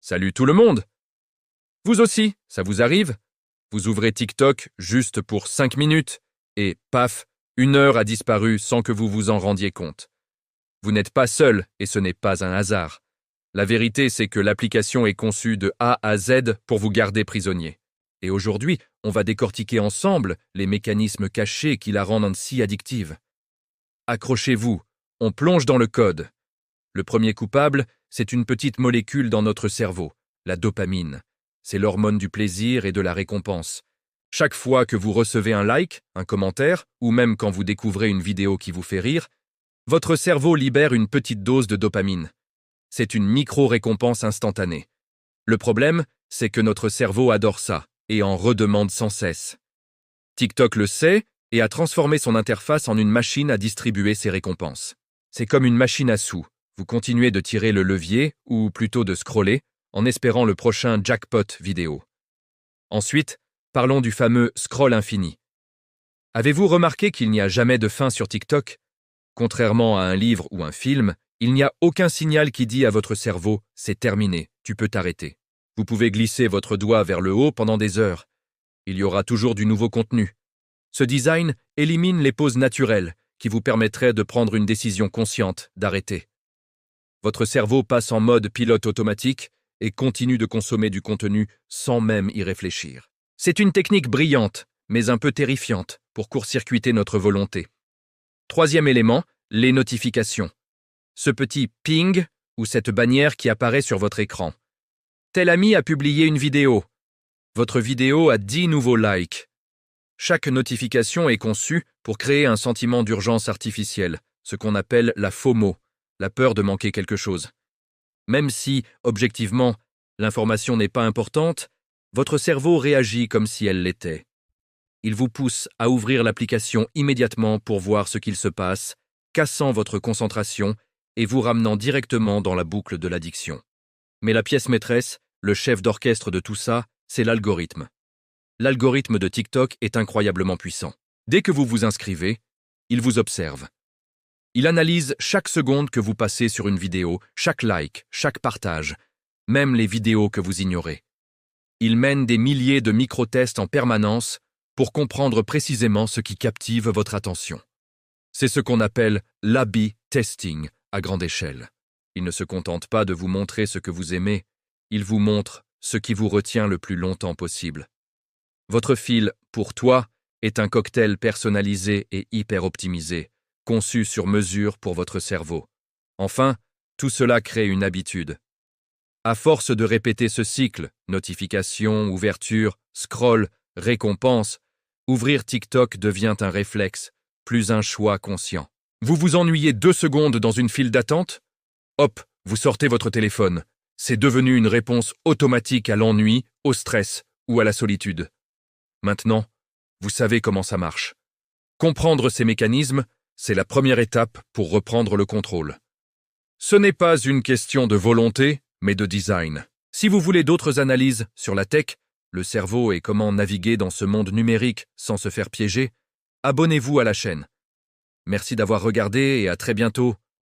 Salut tout le monde! Vous aussi, ça vous arrive? Vous ouvrez TikTok juste pour 5 minutes et paf, 1 heure a disparu sans que vous vous en rendiez compte. Vous n'êtes pas seul et ce n'est pas un hasard. La vérité, c'est que l'application est conçue de A à Z pour vous garder prisonnier. Et aujourd'hui, on va décortiquer ensemble les mécanismes cachés qui la rendent si addictive. Accrochez-vous, on plonge dans le code. Le premier coupable, c'est une petite molécule dans notre cerveau, la dopamine. C'est l'hormone du plaisir et de la récompense. Chaque fois que vous recevez un like, un commentaire, ou même quand vous découvrez une vidéo qui vous fait rire, votre cerveau libère une petite dose de dopamine. C'est une micro-récompense instantanée. Le problème, c'est que notre cerveau adore ça et en redemande sans cesse. TikTok le sait et a transformé son interface en une machine à distribuer ses récompenses. C'est comme une machine à sous. Vous continuez de tirer le levier, ou plutôt de scroller, en espérant le prochain jackpot vidéo. Ensuite, parlons du fameux scroll infini. Avez-vous remarqué qu'il n'y a jamais de fin sur TikTok? Contrairement à un livre ou un film, il n'y a aucun signal qui dit à votre cerveau « c'est terminé, tu peux t'arrêter ». Vous pouvez glisser votre doigt vers le haut pendant des heures. Il y aura toujours du nouveau contenu. Ce design élimine les pauses naturelles qui vous permettraient de prendre une décision consciente d'arrêter. Votre cerveau passe en mode pilote automatique et continue de consommer du contenu sans même y réfléchir. C'est une technique brillante, mais un peu terrifiante, pour court-circuiter notre volonté. Troisième élément, les notifications. Ce petit ping ou cette bannière qui apparaît sur votre écran. Tel ami a publié une vidéo. Votre vidéo a 10 nouveaux likes. Chaque notification est conçue pour créer un sentiment d'urgence artificielle, ce qu'on appelle la FOMO, la peur de manquer quelque chose. Même si, objectivement, l'information n'est pas importante, votre cerveau réagit comme si elle l'était. Il vous pousse à ouvrir l'application immédiatement pour voir ce qu'il se passe, cassant votre concentration et vous ramenant directement dans la boucle de l'addiction. Mais la pièce maîtresse, le chef d'orchestre de tout ça, c'est l'algorithme. L'algorithme de TikTok est incroyablement puissant. Dès que vous vous inscrivez, il vous observe. Il analyse chaque seconde que vous passez sur une vidéo, chaque like, chaque partage, même les vidéos que vous ignorez. Il mène des milliers de micro-tests en permanence pour comprendre précisément ce qui captive votre attention. C'est ce qu'on appelle l'A/B testing à grande échelle. Il ne se contente pas de vous montrer ce que vous aimez, il vous montre ce qui vous retient le plus longtemps possible. Votre fil « pour toi » est un cocktail personnalisé et hyper optimisé, conçu sur mesure pour votre cerveau. Enfin, tout cela crée une habitude. À force de répéter ce cycle, notification, ouverture, scroll, récompense, ouvrir TikTok devient un réflexe, plus un choix conscient. Vous vous ennuyez 2 secondes dans une file d'attente? Hop, vous sortez votre téléphone. C'est devenu une réponse automatique à l'ennui, au stress ou à la solitude. Maintenant, vous savez comment ça marche. Comprendre ces mécanismes, c'est la première étape pour reprendre le contrôle. Ce n'est pas une question de volonté, mais de design. Si vous voulez d'autres analyses sur la tech, le cerveau et comment naviguer dans ce monde numérique sans se faire piéger, abonnez-vous à la chaîne. Merci d'avoir regardé et à très bientôt.